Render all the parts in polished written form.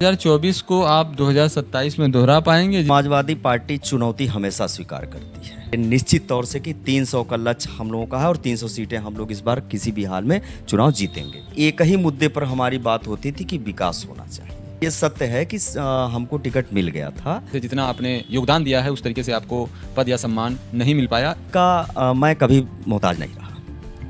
2024 को आप 2027 में दोहरा पाएंगे? समाजवादी पार्टी चुनौती हमेशा स्वीकार करती है, निश्चित तौर से कि 300 का लक्ष्य हम लोगों का है और 300 सीटें हम लोग इस बार किसी भी हाल में चुनाव जीतेंगे। एक ही मुद्दे पर हमारी बात होती थी कि विकास होना चाहिए। ये सत्य है कि हमको टिकट मिल गया था। जितना आपने योगदान दिया है उस तरीके से आपको पद या सम्मान नहीं मिल पाया मैं कभी मोहताज नहीं रहा।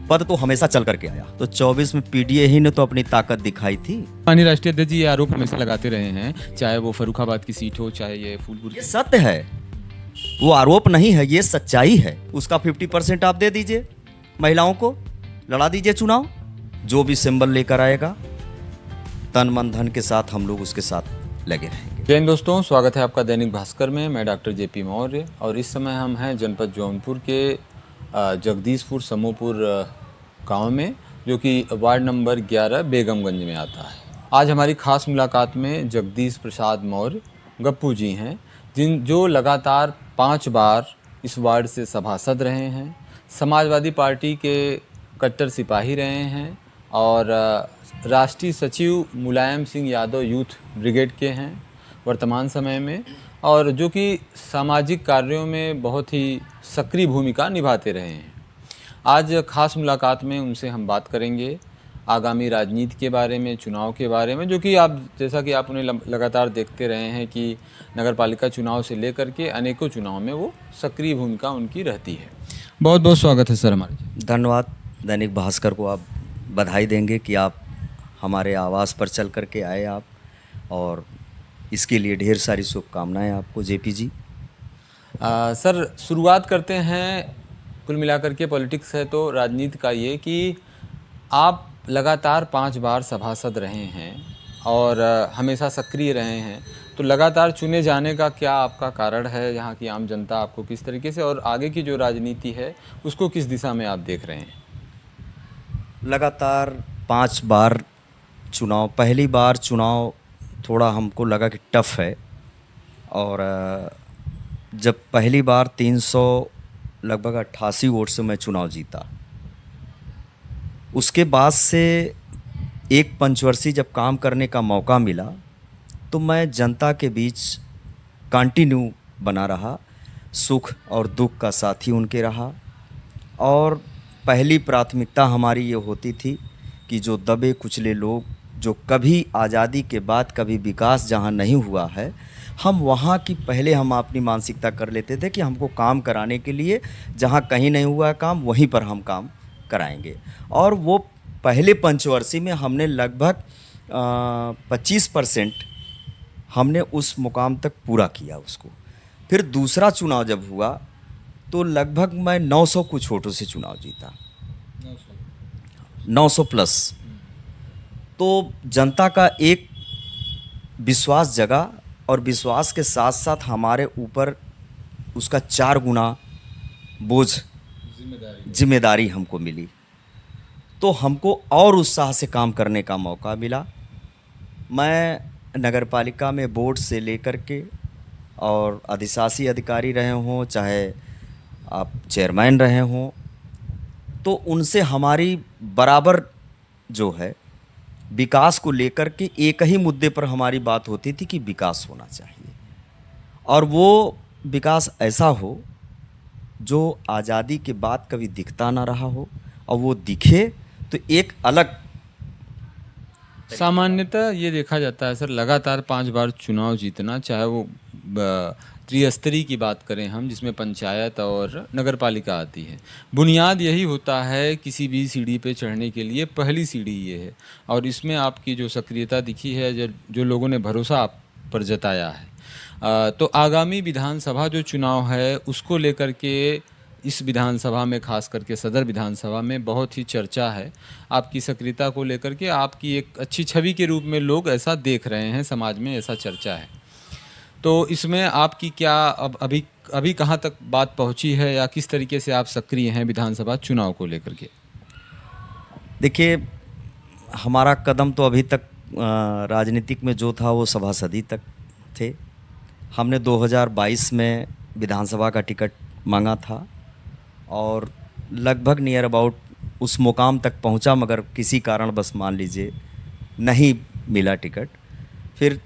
पद तो हमेशा चल करके आया। तो 24 में पीडीए ही ने तो अपनी ताकत दिखाई थी। माननीय राष्ट्रीय अध्यक्ष जी ये आरोप हमेशा लगाते रहे हैं, चाहे वो फर्रुखाबाद की सीट हो, चाहे ये फूलपुर। ये सत्य है, वो आरोप नहीं है, ये सच्चाई है। उसका 50% आप दे दीजिए, महिलाओं को लड़ा दीजिए चुनाव। जो भी सिंबल लेकर आएगा तन मन धन के साथ हम लोग उसके साथ लगे रहेंगे। जय हिंद दोस्तों, स्वागत है आपका दैनिक भास्कर में। मैं डॉक्टर जेपी मौर्य और इस समय हम हैं जनपद जौनपुर के जगदीशपुर समूहपुर गांव में, जो कि वार्ड नंबर 11 बेगमगंज में आता है। आज हमारी खास मुलाकात में जगदीश प्रसाद मौर्य गप्पू जी हैं, जो लगातार 5 बार इस वार्ड से सभासद रहे हैं, समाजवादी पार्टी के कट्टर सिपाही रहे हैं और राष्ट्रीय सचिव मुलायम सिंह यादव यूथ ब्रिगेड के हैं वर्तमान समय में, और जो कि सामाजिक कार्यों में बहुत ही सक्रिय भूमिका निभाते रहे हैं। आज खास मुलाकात में उनसे हम बात करेंगे आगामी राजनीति के बारे में, चुनाव के बारे में, जो कि आप जैसा कि आप उन्हें लगातार देखते रहे हैं कि नगरपालिका चुनाव से लेकर के अनेकों चुनाव में वो सक्रिय भूमिका उनकी रहती है। बहुत बहुत स्वागत है सर हमारे। धन्यवाद। दैनिक भास्कर को आप बधाई देंगे कि आप हमारे आवास पर चल करके आए आप, और इसके लिए ढेर सारी शुभकामनाएं आपको जेपी जी। सर शुरुआत करते हैं, कुल मिलाकर के पॉलिटिक्स है तो राजनीति का ये कि आप लगातार 5 बार सभासद रहे हैं और हमेशा सक्रिय रहे हैं, तो लगातार चुने जाने का क्या आपका कारण है? यहाँ की आम जनता आपको किस तरीके से, और आगे की जो राजनीति है उसको किस दिशा में आप देख रहे हैं? लगातार 5 बार चुनाव, पहली बार चुनाव थोड़ा हमको लगा कि टफ है, और जब पहली बार 300 लगभग 88 वोट से मैं चुनाव जीता, उसके बाद से एक पंचवर्षीय जब काम करने का मौका मिला तो मैं जनता के बीच कंटिन्यू बना रहा, सुख और दुख का साथी उनके रहा। और पहली प्राथमिकता हमारी ये होती थी कि जो दबे कुचले लोग, जो कभी आज़ादी के बाद कभी विकास जहाँ नहीं हुआ है, हम वहाँ की पहले हम अपनी मानसिकता कर लेते थे कि हमको काम कराने के लिए जहाँ कहीं नहीं हुआ है काम, वहीं पर हम काम कराएंगे। और वो पहले पंचवर्षीय में हमने लगभग 25% हमने उस मुकाम तक पूरा किया उसको। फिर दूसरा चुनाव जब हुआ तो लगभग मैं 900 कुछ वोटों से चुनाव जीता, 900 प्लस। तो जनता का एक विश्वास जगा, और विश्वास के साथ साथ हमारे ऊपर उसका 4 गुना बोझ जिम्मेदारी हमको मिली, तो हमको और उत्साह से काम करने का मौका मिला। मैं नगरपालिका में बोर्ड से लेकर के और अधिशासी अधिकारी रहे हों, चाहे आप चेयरमैन रहे हों, तो उनसे हमारी बराबर जो है विकास को लेकर के एक ही मुद्दे पर हमारी बात होती थी कि विकास होना चाहिए, और वो विकास ऐसा हो जो आज़ादी के बाद कभी दिखता ना रहा हो, और वो दिखे तो एक अलग। सामान्यतः ये देखा जाता है सर, लगातार 5 बार चुनाव जीतना, चाहे वो त्रिस्तरीय की बात करें हम, जिसमें पंचायत और नगरपालिका आती है, बुनियाद यही होता है किसी भी सीढ़ी पे चढ़ने के लिए, पहली सीढ़ी ये है। और इसमें आपकी जो सक्रियता दिखी है, जो लोगों ने भरोसा आप पर जताया है, तो आगामी विधानसभा जो चुनाव है उसको लेकर के इस विधानसभा में, खास करके सदर विधानसभा में बहुत ही चर्चा है आपकी सक्रियता को लेकर के। आपकी एक अच्छी छवि के रूप में लोग ऐसा देख रहे हैं, समाज में ऐसा चर्चा है। तो इसमें आपकी क्या अभी कहाँ तक बात पहुँची है, या किस तरीके से आप सक्रिय हैं विधानसभा चुनाव को लेकर के? देखिए, हमारा कदम तो अभी तक राजनीतिक में जो था वो सभासदी तक थे। हमने 2022 में विधानसभा का टिकट मांगा था और लगभग नियर अबाउट उस मुकाम तक पहुंचा, मगर किसी कारण बस मान लीजिए नहीं मिला टिकट। फिर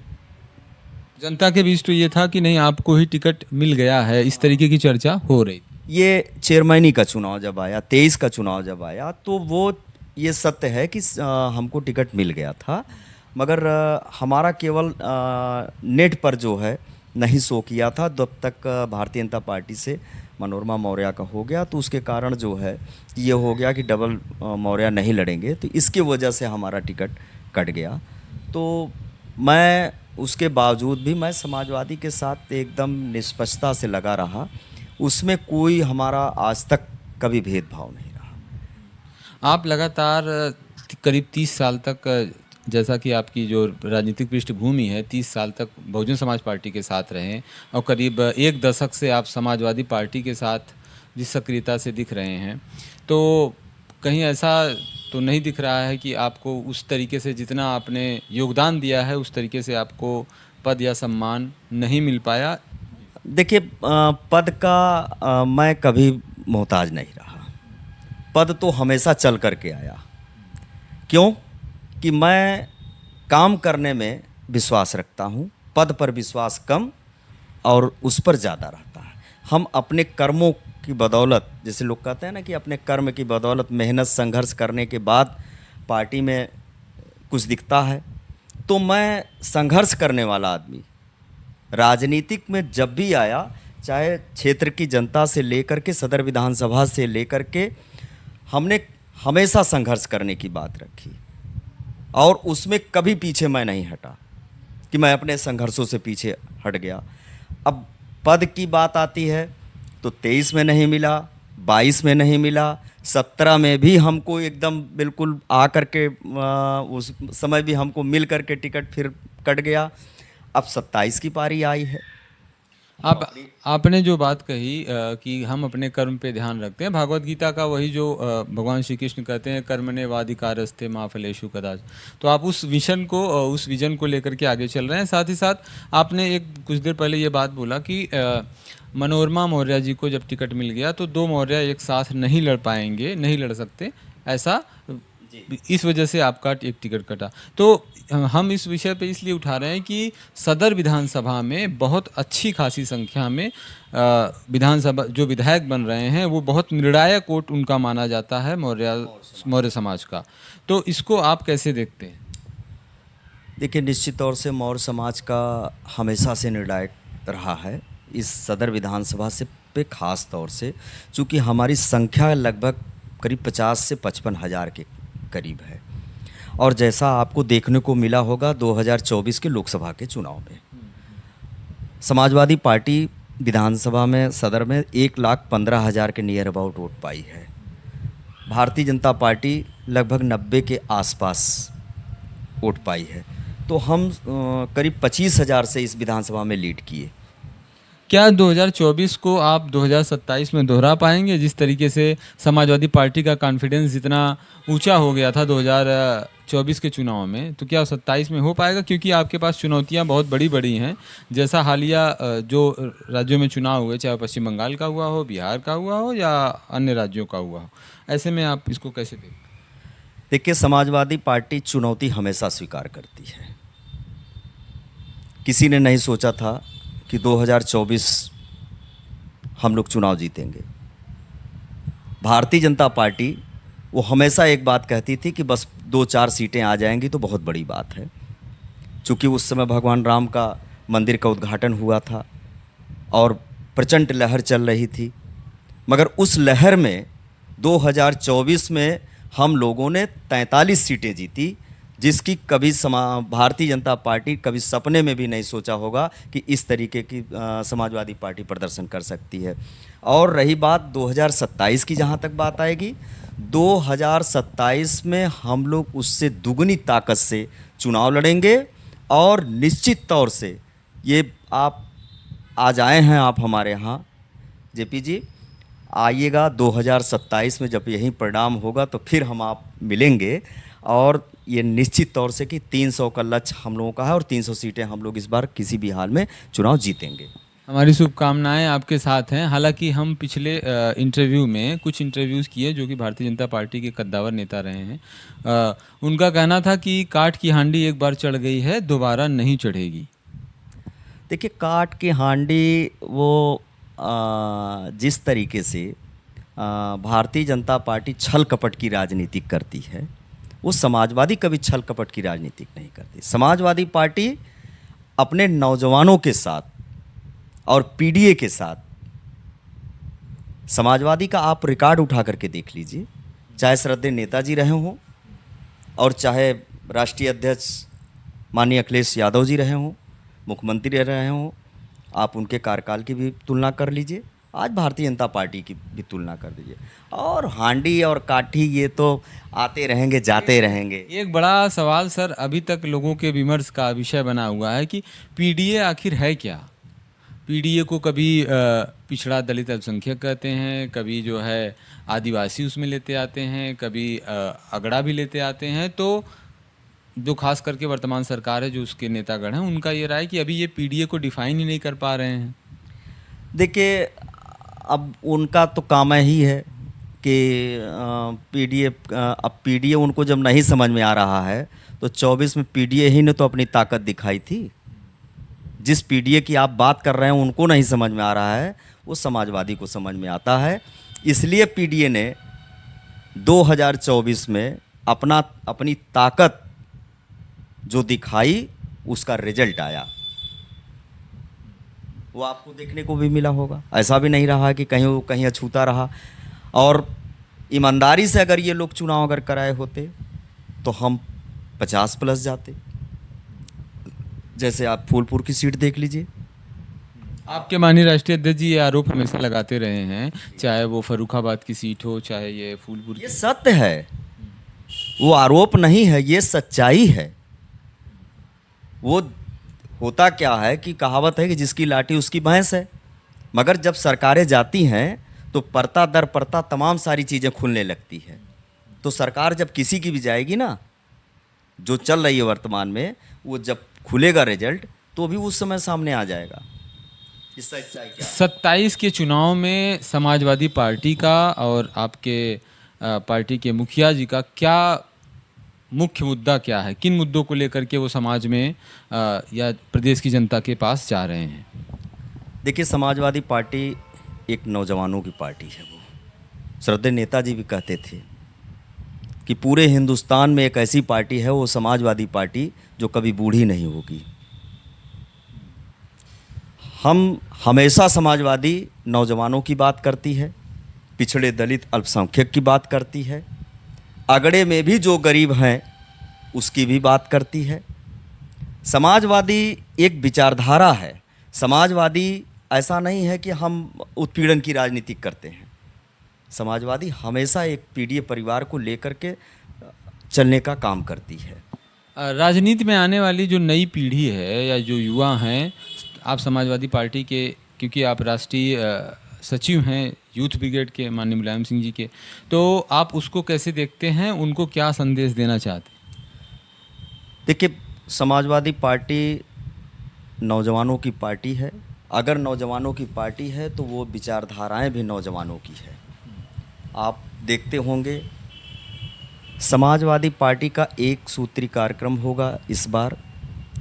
जनता के बीच तो ये था कि नहीं, आपको ही टिकट मिल गया है, इस तरीके की चर्चा हो रही थी। ये चेयरमैनी का चुनाव जब आया, 23 का चुनाव जब आया, तो वो ये सत्य है कि हमको टिकट मिल गया था, मगर हमारा केवल नेट पर जो है नहीं शो किया था। जब तक भारतीय जनता पार्टी से मनोरमा मौर्य का हो गया, तो उसके कारण जो है ये हो गया कि डबल मौर्य नहीं लड़ेंगे, तो इसके वजह से हमारा टिकट कट गया। तो मैं उसके बावजूद भी मैं समाजवादी के साथ एकदम निष्पक्षता से लगा रहा, उसमें कोई हमारा आज तक कभी भेदभाव नहीं रहा। आप लगातार करीब 30 साल तक, जैसा कि आपकी जो राजनीतिक पृष्ठभूमि है, 30 साल तक बहुजन समाज पार्टी के साथ रहे और करीब एक दशक से आप समाजवादी पार्टी के साथ जिस सक्रियता से दिख रहे हैं, तो कहीं ऐसा तो नहीं दिख रहा है कि आपको उस तरीके से जितना आपने योगदान दिया है उस तरीके से आपको पद या सम्मान नहीं मिल पाया? देखिए, पद का मैं कभी मोहताज नहीं रहा। पद तो हमेशा चल कर के आया। क्यों? कि मैं काम करने में विश्वास रखता हूँ, पद पर विश्वास कम और उस पर ज़्यादा रहता है। हम अपने कर्मों की बदौलत, जैसे लोग कहते हैं ना कि अपने कर्म की बदौलत मेहनत संघर्ष करने के बाद पार्टी में कुछ दिखता है, तो मैं संघर्ष करने वाला आदमी राजनीतिक में जब भी आया, चाहे क्षेत्र की जनता से लेकर के सदर विधानसभा से लेकर के, हमने हमेशा संघर्ष करने की बात रखी और उसमें कभी पीछे मैं नहीं हटा कि मैं अपने संघर्षों से पीछे हट गया। अब पद की बात आती है तो 23 में नहीं मिला, 22 में नहीं मिला, 17 में भी हमको एकदम बिल्कुल आ कर के उस समय भी हमको मिल कर के टिकट फिर कट गया। अब 27 की पारी आई है। आपने जो बात कही कि हम अपने कर्म पे ध्यान रखते हैं, भागवत गीता का वही जो भगवान श्री कृष्ण कहते हैं, कर्मणे वाधिकारस्ते मा फलेषु कदाच, तो आप उस विजन को उस विजन को लेकर के आगे चल रहे हैं। साथ ही साथ आपने एक कुछ देर पहले ये बात बोला कि मनोरमा मौर्य जी को जब टिकट मिल गया तो दो मौर्य एक साथ नहीं लड़ पाएंगे, नहीं लड़ सकते, ऐसा इस वजह से आपका एक टिकट कटा। तो हम इस विषय पे इसलिए उठा रहे हैं कि सदर विधानसभा में बहुत अच्छी खासी संख्या में विधानसभा जो विधायक बन रहे हैं वो बहुत निर्णायक वोट उनका माना जाता है मौर्य समाज का। तो इसको आप कैसे देखते हैं? देखिए, निश्चित तौर से मौर्य समाज का हमेशा से निर्णायक रहा है इस सदर विधानसभा से पे खास तौर से, चूँकि हमारी संख्या लगभग करीब 50 से 55 हज़ार के करीब है। और जैसा आपको देखने को मिला होगा 2024 के लोकसभा के चुनाव में, समाजवादी पार्टी विधानसभा में सदर में 1,15,000 के नियर अबाउट वोट पाई है। भारतीय जनता पार्टी लगभग 90 के आसपास वोट पाई है। तो हम करीब 25,000 से इस विधानसभा में लीड किए। क्या 2024 को आप 2027 में दोहरा पाएंगे? जिस तरीके से समाजवादी पार्टी का कॉन्फिडेंस जितना ऊंचा हो गया था 2024 के चुनाव में, तो क्या 27 में हो पाएगा? क्योंकि आपके पास चुनौतियां बहुत बड़ी बड़ी हैं, जैसा हालिया जो राज्यों में चुनाव हुए, चाहे पश्चिम बंगाल का हुआ हो, बिहार का हुआ हो या अन्य राज्यों का हुआ हो, ऐसे में आप इसको कैसे देखते हैं? देखिए, समाजवादी पार्टी चुनौती हमेशा स्वीकार करती है। किसी ने नहीं सोचा था कि 2024 हम लोग चुनाव जीतेंगे। भारतीय जनता पार्टी वो हमेशा एक बात कहती थी कि बस 2-4 सीटें आ जाएंगी तो बहुत बड़ी बात है। चूँकि उस समय भगवान राम का मंदिर का उद्घाटन हुआ था और प्रचंड लहर चल रही थी, मगर उस लहर में 2024 में हम लोगों ने 43 सीटें जीती, जिसकी कभी भारतीय जनता पार्टी कभी सपने में भी नहीं सोचा होगा कि इस तरीके की समाजवादी पार्टी प्रदर्शन कर सकती है। और रही बात 2027 की, जहाँ तक बात आएगी, 2027 में हम लोग उससे दुगनी ताकत से चुनाव लड़ेंगे। और निश्चित तौर से ये आप आज आए हैं आप हमारे यहाँ, जेपी जी आइएगा 2027 में, जब यही परिणाम होगा तो फिर हम आप मिलेंगे। और ये निश्चित तौर से कि 300 का लक्ष्य हम लोगों का है और 300 सीटें हम लोग इस बार किसी भी हाल में चुनाव जीतेंगे। हमारी शुभकामनाएं आपके साथ हैं। हालांकि हम पिछले इंटरव्यू में कुछ इंटरव्यूज़ किए जो कि भारतीय जनता पार्टी के कद्दावर नेता रहे हैं, उनका कहना था कि काठ की हांडी एक बार चढ़ गई है, दोबारा नहीं चढ़ेगी। देखिए, काट की हांडी वो जिस तरीके से भारतीय जनता पार्टी छल कपट की राजनीति करती है, वो समाजवादी कभी छल कपट की राजनीति नहीं करती। समाजवादी पार्टी अपने नौजवानों के साथ और पीडीए के साथ, समाजवादी का आप रिकॉर्ड उठा करके देख लीजिए, चाहे श्रद्धेय नेताजी रहे हों और चाहे राष्ट्रीय अध्यक्ष माननीय अखिलेश यादव जी रहे हों, मुख्यमंत्री रहे हों, आप उनके कार्यकाल की भी तुलना कर लीजिए, आज भारतीय जनता पार्टी की भी तुलना कर दीजिए। और हांडी और काठी ये तो आते रहेंगे जाते रहेंगे। एक बड़ा सवाल सर अभी तक लोगों के विमर्श का विषय बना हुआ है कि पीडीए आखिर है क्या। पीडीए को कभी पिछड़ा दलित अल्पसंख्यक कहते हैं, कभी जो है आदिवासी उसमें लेते आते हैं, कभी अगड़ा भी लेते आते हैं। तो जो खास करके वर्तमान सरकार है, जो उसके नेतागण हैं, उनका ये राय कि अभी ये पीडीए को डिफाइन ही नहीं कर पा रहे हैं। देखिए, अब उनका तो काम ही है कि पीडीए, अब पीडीए उनको जब नहीं समझ में आ रहा है तो 24 में पीडीए ही ने तो अपनी ताकत दिखाई थी। जिस पीडीए की आप बात कर रहे हैं उनको नहीं समझ में आ रहा है, वो समाजवादी को समझ में आता है। इसलिए पीडीए ने 2024 में अपनी ताकत जो दिखाई, उसका रिजल्ट आया, वो आपको देखने को भी मिला होगा। ऐसा भी नहीं रहा कि कहीं अछूता रहा। और ईमानदारी से अगर ये लोग चुनाव अगर कराए होते तो हम 50+ जाते। जैसे आप फूलपुर की सीट देख लीजिए। आपके माननीय राष्ट्रीय अध्यक्ष जी ये आरोप हमेशा लगाते रहे हैं, चाहे वो फर्रुखाबाद की सीट हो, चाहे ये फूलपुर ये सत्य है, वो आरोप नहीं है, ये सच्चाई है। वो होता क्या है कि कहावत है कि जिसकी लाठी उसकी भैंस है। मगर जब सरकारें जाती हैं तो परता दर परता तमाम सारी चीज़ें खुलने लगती है। तो सरकार जब किसी की भी जाएगी ना, जो चल रही है वर्तमान में, वो जब खुलेगा रिजल्ट तो भी उस समय सामने आ जाएगा। इस सच्चाई क्या 27 के चुनाव में समाजवादी पार्टी का और आपके पार्टी के मुखिया जी का क्या मुख्य मुद्दा क्या है? किन मुद्दों को लेकर के वो समाज में या प्रदेश की जनता के पास जा रहे हैं? देखिए, समाजवादी पार्टी एक नौजवानों की पार्टी है। वो श्रद्धेय नेताजी भी कहते थे कि पूरे हिंदुस्तान में एक ऐसी पार्टी है, वो समाजवादी पार्टी, जो कभी बूढ़ी नहीं होगी। हम हमेशा समाजवादी नौजवानों की बात करती है, पिछड़े दलित अल्पसंख्यक की बात करती है, अगड़े में भी जो गरीब हैं उसकी भी बात करती है। समाजवादी एक विचारधारा है। समाजवादी ऐसा नहीं है कि हम उत्पीड़न की राजनीति करते हैं। समाजवादी हमेशा एक पीडीए परिवार को लेकर के चलने का काम करती है। राजनीति में आने वाली जो नई पीढ़ी है या जो युवा हैं, आप समाजवादी पार्टी के, क्योंकि आप राष्ट्रीय सचिव हैं यूथ ब्रिगेड के माननीय मुलायम सिंह जी के, तो आप उसको कैसे देखते हैं? उनको क्या संदेश देना चाहते हैं? देखिए, समाजवादी पार्टी नौजवानों की पार्टी है। अगर नौजवानों की पार्टी है तो वो विचारधाराएं भी नौजवानों की है। आप देखते होंगे समाजवादी पार्टी का एक सूत्री कार्यक्रम होगा इस बार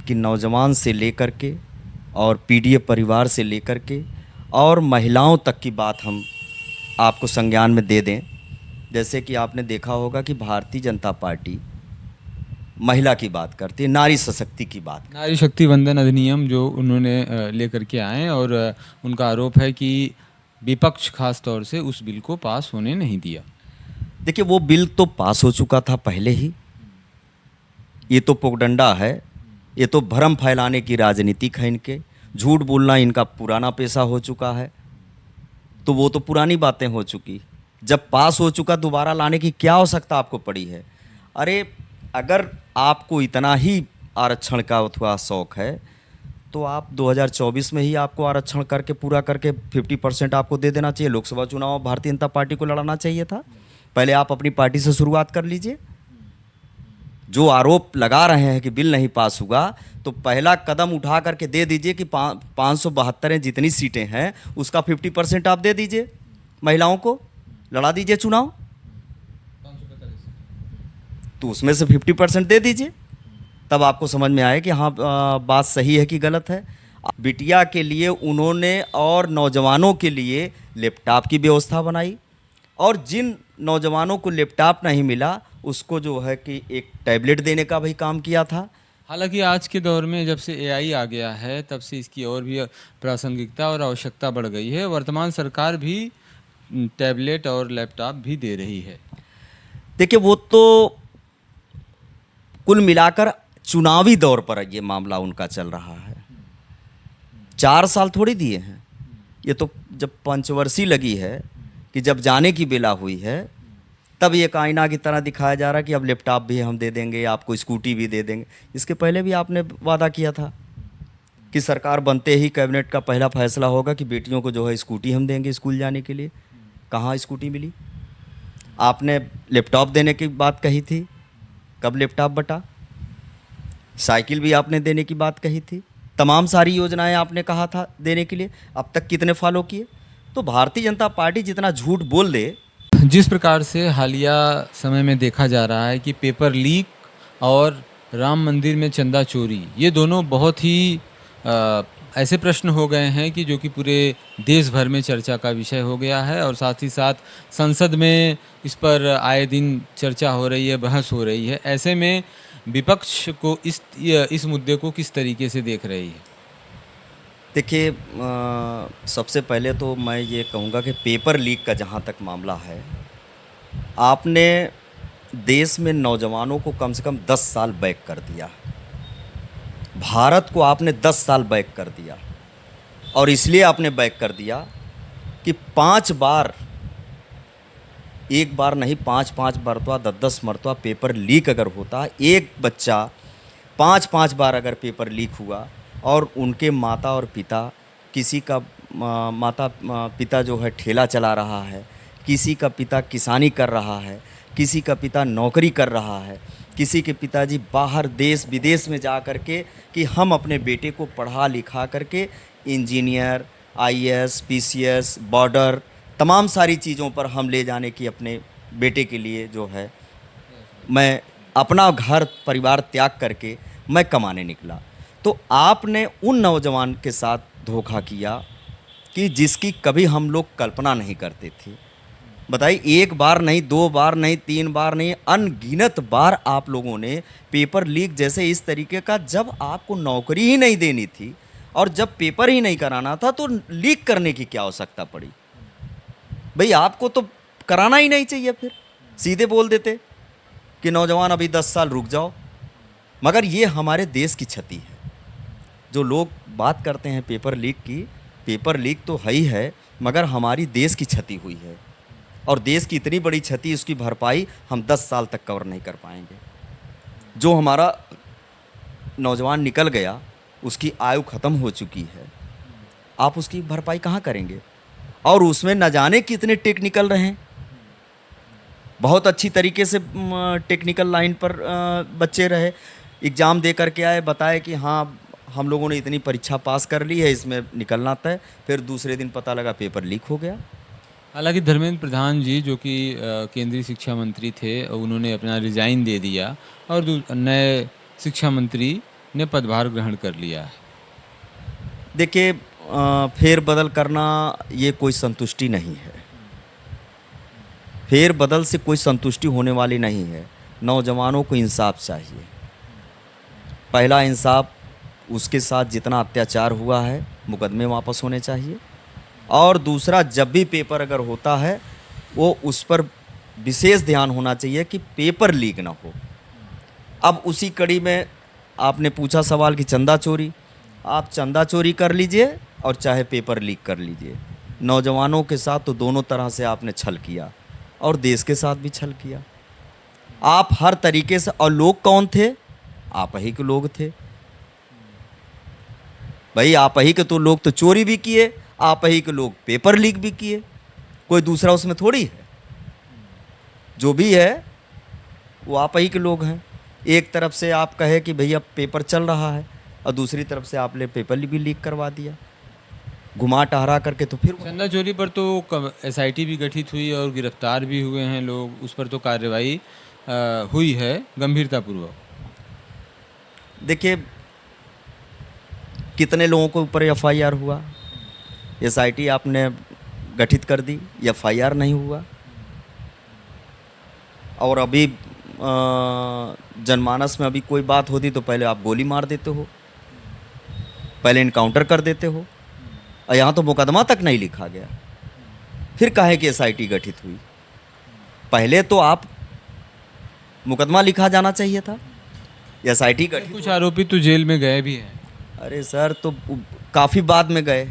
कि नौजवान से लेकर के और पीडीए परिवार से लेकर के और महिलाओं तक की बात हम आपको संज्ञान में दे दें। जैसे कि आपने देखा होगा कि भारतीय जनता पार्टी महिला की बात करती है, नारी सशक्ति की बात, नारी शक्ति वंदन अधिनियम जो उन्होंने लेकर के आए, और उनका आरोप है कि विपक्ष खास तौर से उस बिल को पास होने नहीं दिया। देखिए, वो बिल तो पास हो चुका था पहले ही। ये तो पोगडंडा है, ये तो भ्रम फैलाने की राजनीति है इनके। झूठ बोलना इनका पुराना पेशा हो चुका है। तो वो तो पुरानी बातें हो चुकी। जब पास हो चुका, दोबारा लाने की क्या आवश्यकता आपको पड़ी है? अरे, अगर आपको इतना ही आरक्षण का अथवा शौक है तो आप 2024 में ही आपको आरक्षण करके पूरा करके 50% आपको दे देना चाहिए। लोकसभा चुनाव भारतीय जनता पार्टी को लड़ाना चाहिए था। पहले आप अपनी पार्टी से शुरुआत कर लीजिए। जो आरोप लगा रहे हैं कि बिल नहीं पास हुआ, तो पहला कदम उठा करके दे दीजिए कि 572 जितनी सीटें हैं उसका 50% आप दे दीजिए, महिलाओं को लड़ा दीजिए चुनाव। तो उसमें से 50% दे दीजिए, तब आपको समझ में आए कि हाँ बात सही है कि गलत है। बिटिया के लिए उन्होंने और नौजवानों के लिए लैपटॉप की व्यवस्था बनाई, और जिन नौजवानों को लैपटॉप नहीं मिला उसको जो है कि एक टैबलेट देने का भी काम किया था। हालांकि आज के दौर में जब से एआई आ गया है तब से इसकी और भी प्रासंगिकता और आवश्यकता बढ़ गई है। वर्तमान सरकार भी टैबलेट और लैपटॉप भी दे रही है। देखिए, वो तो कुल मिलाकर चुनावी दौर पर ये मामला उनका चल रहा है। 4 साल थोड़ी दिए हैं, ये तो जब पंचवर्षीय लगी है कि जब जाने की बेला हुई है तब ये आईना की तरह दिखाया जा रहा है कि अब लैपटॉप भी हम दे देंगे, आपको स्कूटी भी दे देंगे। इसके पहले भी आपने वादा किया था कि सरकार बनते ही कैबिनेट का पहला फैसला होगा कि बेटियों को जो है स्कूटी हम देंगे स्कूल जाने के लिए। कहाँ स्कूटी मिली? आपने लैपटॉप देने की बात कही थी, कब लैपटॉप बटा? साइकिल भी आपने देने की बात कही थी, तमाम सारी योजनाएं आपने कहा था देने के लिए, अब तक कितने फॉलो किए? तो भारतीय जनता पार्टी जितना झूठ बोल दे। जिस प्रकार से हालिया समय में देखा जा रहा है कि पेपर लीक और राम मंदिर में चंदा चोरी, ये दोनों बहुत ही ऐसे प्रश्न हो गए हैं कि जो कि पूरे देश भर में चर्चा का विषय हो गया है, और साथ ही साथ संसद में इस पर आए दिन चर्चा हो रही है, बहस हो रही है। ऐसे में विपक्ष को इस मुद्दे को किस तरीके से देख रही है? देखिए, सबसे पहले तो मैं ये कहूँगा कि पेपर लीक का जहाँ तक मामला है, आपने देश में नौजवानों को कम से कम 10 साल बैक कर दिया, भारत को आपने 10 साल बैक कर दिया। और इसलिए आपने बैक कर दिया कि 5 बार, एक बार नहीं 5-5 मरतबा 10-10 मरतबा पेपर लीक अगर होता, एक बच्चा 5-5 बार अगर पेपर लीक हुआ और उनके माता और पिता, किसी का माता पिता जो है ठेला चला रहा है, किसी का पिता किसानी कर रहा है, किसी का पिता नौकरी कर रहा है, किसी के पिताजी बाहर देश विदेश में जा कर के कि हम अपने बेटे को पढ़ा लिखा करके इंजीनियर, आईएएस, पीसीएस, बॉर्डर, तमाम सारी चीज़ों पर हम ले जाने की अपने बेटे के लिए जो है मैं अपना घर परिवार त्याग करके मैं कमाने निकला। तो आपने उन नौजवान के साथ धोखा किया कि जिसकी कभी हम लोग कल्पना नहीं करते थे। बताइए, एक बार नहीं, 2 बार नहीं, 3 बार नहीं, अनगिनत बार आप लोगों ने पेपर लीक जैसे इस तरीके का, जब आपको नौकरी ही नहीं देनी थी और जब पेपर ही नहीं कराना था तो लीक करने की क्या आवश्यकता पड़ी? भाई आपको तो कराना ही नहीं चाहिए, फिर सीधे बोल देते कि नौजवान अभी 10 साल रुक जाओ। मगर ये हमारे देश की क्षति है। जो लोग बात करते हैं पेपर लीक की, पेपर लीक तो है ही है, मगर हमारी देश की क्षति हुई है, और देश की इतनी बड़ी क्षति, उसकी भरपाई हम 10 साल तक कवर नहीं कर पाएंगे। जो हमारा नौजवान निकल गया, उसकी आयु ख़त्म हो चुकी है, आप उसकी भरपाई कहाँ करेंगे? और उसमें न जाने कितने टेक्निकल रहे, बहुत अच्छी तरीके से टेक्निकल लाइन पर बच्चे रहे, एग्ज़ाम दे करके आए, बताए कि हाँ हम लोगों ने इतनी परीक्षा पास कर ली है, इसमें निकलना तय, फिर दूसरे दिन पता लगा पेपर लीक हो गया। हालांकि धर्मेंद्र प्रधान जी जो कि केंद्रीय शिक्षा मंत्री थे, उन्होंने अपना रिज़ाइन दे दिया और नए शिक्षा मंत्री ने पदभार ग्रहण कर लिया है। देखिए, फेर बदल करना ये कोई संतुष्टि नहीं है, फेर बदल से कोई संतुष्टि होने वाली नहीं है। नौजवानों को इंसाफ चाहिए। पहला इंसाफ, उसके साथ जितना अत्याचार हुआ है मुकदमे वापस होने चाहिए, और दूसरा, जब भी पेपर अगर होता है वो उस पर विशेष ध्यान होना चाहिए कि पेपर लीक ना हो। अब उसी कड़ी में आपने पूछा सवाल कि चंदा चोरी, आप चंदा चोरी कर लीजिए और चाहे पेपर लीक कर लीजिए, नौजवानों के साथ तो दोनों तरह से आपने छल किया और देश के साथ भी छल किया। आप हर तरीके से, और लोग कौन थे? आप ही के लोग थे भाई, आप ही के तो लोग तो चोरी भी किए, आप ही के लोग पेपर लीक भी किए, कोई दूसरा उसमें थोड़ी है। जो भी है वो आप ही के लोग हैं। एक तरफ से आप कहे कि भैया पेपर चल रहा है, और दूसरी तरफ से आपने पेपर भी लीक करवा दिया, घुमा टहरा करके। तो फिर चंदा चोरी पर तो एसआईटी भी गठित हुई और गिरफ्तार भी हुए हैं लोग, उस पर तो कार्रवाई हुई है गंभीरतापूर्वक। देखिए, कितने लोगों के ऊपर एफआईआर हुआ? एसआईटी आपने गठित कर दी, एफआईआर नहीं हुआ। और अभी जनमानस में अभी कोई बात होती तो पहले आप गोली मार देते हो, पहले इनकाउंटर कर देते हो, और यहाँ तो मुकदमा तक नहीं लिखा गया, फिर काहे कि एसआईटी गठित हुई? पहले तो आप मुकदमा लिखा जाना चाहिए था, एसआईटी गठित। कुछ आरोपी तो जेल में गए भी हैं। अरे सर, तो काफ़ी बाद में गए,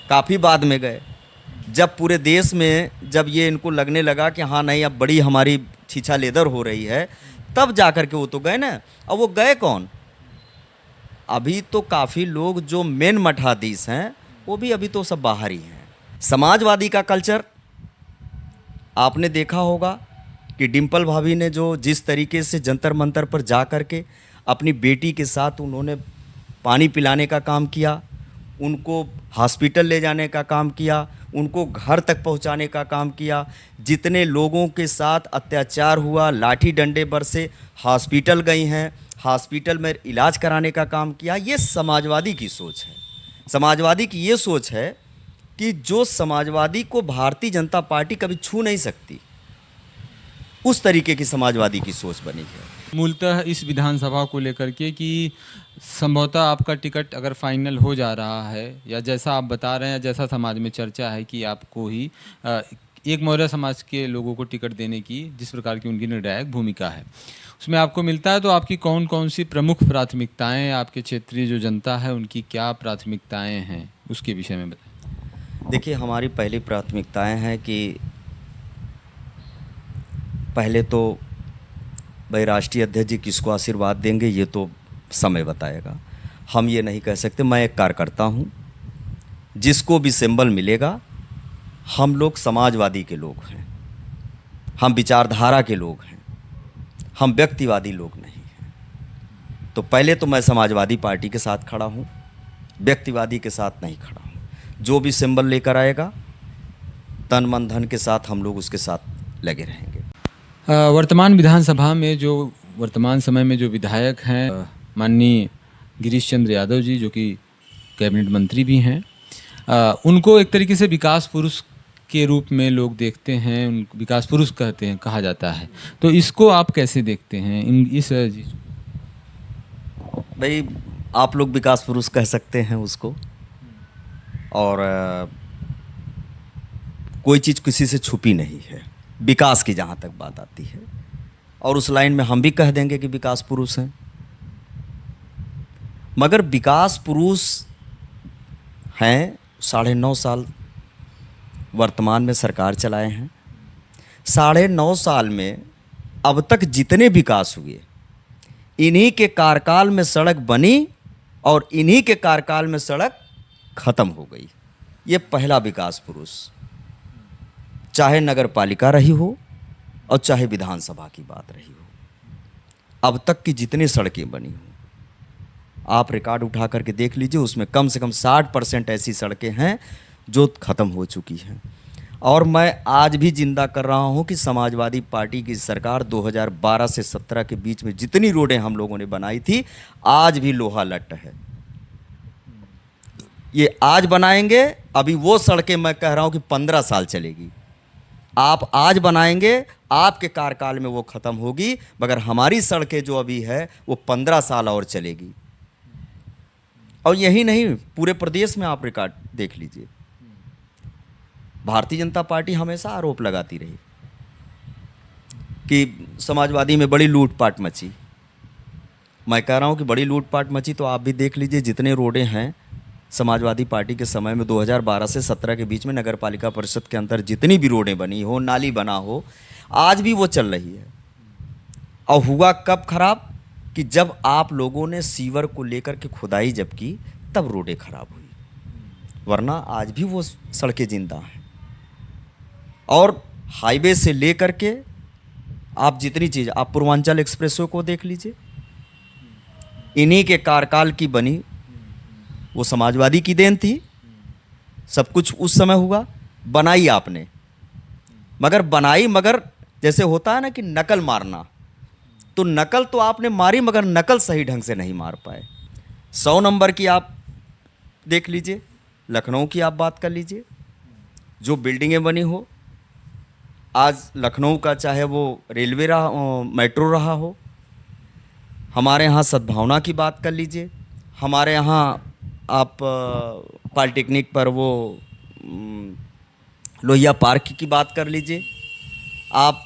काफ़ी बाद में गए, जब पूरे देश में जब ये इनको लगने लगा कि हाँ नहीं अब बड़ी हमारी छीछा लेदर हो रही है, तब जा कर के वो तो गए ना। अब वो गए कौन? अभी तो काफ़ी लोग जो मेन मठाधीश हैं वो भी अभी तो सब बाहर ही हैं। समाजवादी का कल्चर आपने देखा होगा कि डिम्पल भाभी ने जो जिस तरीके से जंतर मंतर पर जा कर के अपनी बेटी के साथ उन्होंने पानी पिलाने का काम किया, उनको हॉस्पिटल ले जाने का काम किया, उनको घर तक पहुंचाने का काम किया, जितने लोगों के साथ अत्याचार हुआ, लाठी डंडे बरसे, हॉस्पिटल गई हैं, हॉस्पिटल में इलाज कराने का काम किया, ये समाजवादी की सोच है। समाजवादी की ये सोच है कि जो समाजवादी को भारतीय जनता पार्टी कभी छू नहीं सकती, उस तरीके की समाजवादी की सोच बनी है। मूलतः इस विधानसभा को लेकर के कि संभवतः आपका टिकट अगर फाइनल हो जा रहा है, या जैसा आप बता रहे हैं, जैसा समाज में चर्चा है कि आपको ही एक मौर्य समाज के लोगों को टिकट देने की जिस प्रकार की उनकी निर्णायक भूमिका है उसमें आपको मिलता है, तो आपकी कौन कौन सी प्रमुख प्राथमिकताएं, आपके क्षेत्रीय जो जनता है उनकी क्या प्राथमिकताएं हैं, उसके विषय में बताएं। देखिए, हमारी पहली प्राथमिकताएं हैं कि पहले तो भाई राष्ट्रीय अध्यक्ष जी किसको आशीर्वाद देंगे ये तो समय बताएगा, हम ये नहीं कह सकते। मैं एक कार्यकर्ता हूँ, जिसको भी सिंबल मिलेगा, हम लोग समाजवादी के लोग हैं, हम विचारधारा के लोग हैं, हम व्यक्तिवादी लोग नहीं हैं। तो पहले तो मैं समाजवादी पार्टी के साथ खड़ा हूँ, व्यक्तिवादी के साथ नहीं खड़ा हूँ। जो भी सिंबल लेकर आएगा, तन मन धन के साथ हम लोग उसके साथ लगे रहेंगे। वर्तमान विधानसभा में जो वर्तमान समय में जो विधायक हैं माननीय गिरीश चंद्र यादव जी, जो कि कैबिनेट मंत्री भी हैं, उनको एक तरीके से विकास पुरुष के रूप में लोग देखते हैं, उन विकास पुरुष कहते हैं, कहा जाता है। तो इसको आप कैसे देखते हैं इस जी? भाई आप लोग विकास पुरुष कह सकते हैं उसको, और कोई चीज़ किसी से छुपी नहीं है विकास की जहाँ तक बात आती है, और उस लाइन में हम भी कह देंगे कि विकास पुरुष हैं। मगर विकास पुरुष हैं, 9.5 साल वर्तमान में सरकार चलाए हैं। 9.5 साल में अब तक जितने विकास हुए, इन्हीं के कार्यकाल में सड़क बनी और इन्हीं के कार्यकाल में सड़क खत्म हो गई। ये पहला विकास पुरुष, चाहे नगर पालिका रही हो और चाहे विधानसभा की बात रही हो, अब तक की जितनी सड़कें बनी हो, आप रिकॉर्ड उठा करके देख लीजिए, उसमें कम से कम 60% ऐसी सड़कें हैं जो ख़त्म हो चुकी हैं। और मैं आज भी जिंदा कर रहा हूं कि समाजवादी पार्टी की सरकार 2012 से 17 के बीच में जितनी रोडें हम लोगों ने बनाई थी, आज भी लोहा लट्ट है। ये आज बनाएंगे, अभी वो सड़कें मैं कह रहा हूं कि 15 साल चलेगी। आप आज बनाएंगे, आपके कार्यकाल में वो ख़त्म होगी, मगर हमारी सड़कें जो अभी है वो 15 साल और चलेगी। और यही नहीं, पूरे प्रदेश में आप रिकॉर्ड देख लीजिए, भारतीय जनता पार्टी हमेशा आरोप लगाती रही कि समाजवादी में बड़ी लूटपाट मची। मैं कह रहा हूँ कि बड़ी लूटपाट मची, तो आप भी देख लीजिए जितने रोडें हैं समाजवादी पार्टी के समय में 2012 से 17 के बीच में नगर पालिका परिषद के अंदर जितनी भी रोडें बनी हो, नाली बना हो, आज भी वो चल रही है। और हुआ कब खराब कि जब आप लोगों ने सीवर को लेकर के खुदाई जब की, तब रोडें खराब हुई, वरना आज भी वो सड़कें जिंदा हैं। और हाईवे से लेकर के आप जितनी चीज़, आप पूर्वांचल एक्सप्रेसवे को देख लीजिए, इन्हीं के कार्यकाल की बनी, वो समाजवादी की देन थी। सब कुछ उस समय हुआ, बनाई आपने, मगर जैसे होता है ना कि नकल मारना, तो नकल तो आपने मारी, मगर नकल सही ढंग से नहीं मार पाए। 100 नंबर की आप देख लीजिए, लखनऊ की आप बात कर लीजिए, जो बिल्डिंगें बनी हो आज लखनऊ का, चाहे वो रेलवे रहा, मेट्रो रहा हो, हमारे यहाँ सद्भावना की बात कर लीजिए, हमारे यहाँ आप पॉलिटेक्निक पर वो लोहिया पार्क की बात कर लीजिए, आप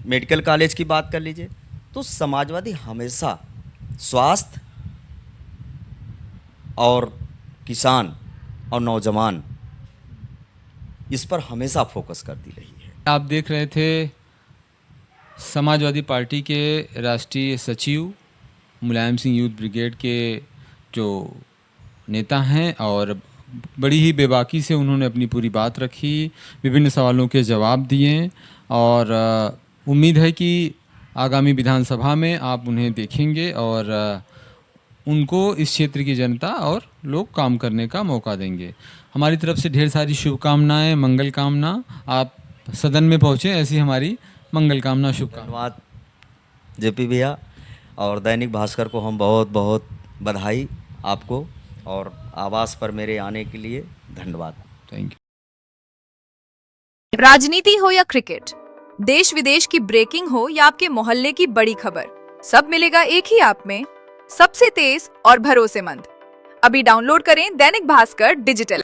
मेडिकल कॉलेज की बात कर लीजिए। तो समाजवादी हमेशा स्वास्थ्य और किसान और नौजवान इस पर हमेशा फोकस करती रही है। आप देख रहे थे समाजवादी पार्टी के राष्ट्रीय सचिव मुलायम सिंह यूथ ब्रिगेड के जो नेता हैं, और बड़ी ही बेबाकी से उन्होंने अपनी पूरी बात रखी, विभिन्न सवालों के जवाब दिए, और उम्मीद है कि आगामी विधानसभा में आप उन्हें देखेंगे और उनको इस क्षेत्र की जनता और लोग काम करने का मौका देंगे। हमारी तरफ से ढेर सारी शुभकामनाएं, मंगल कामना। आप सदन में पहुँचे, ऐसी हमारी मंगल कामना, शुभकामना। धन्यवाद जेपी भैया, और दैनिक भास्कर को हम बहुत बहुत बधाई आपको, और आवास पर मेरे आने के लिए धन्यवाद। Thank you. राजनीति हो या क्रिकेट, देश विदेश की ब्रेकिंग हो या आपके मोहल्ले की बड़ी खबर, सब मिलेगा एक ही ऐप में, सबसे तेज और भरोसेमंद। अभी डाउनलोड करें दैनिक भास्कर डिजिटल।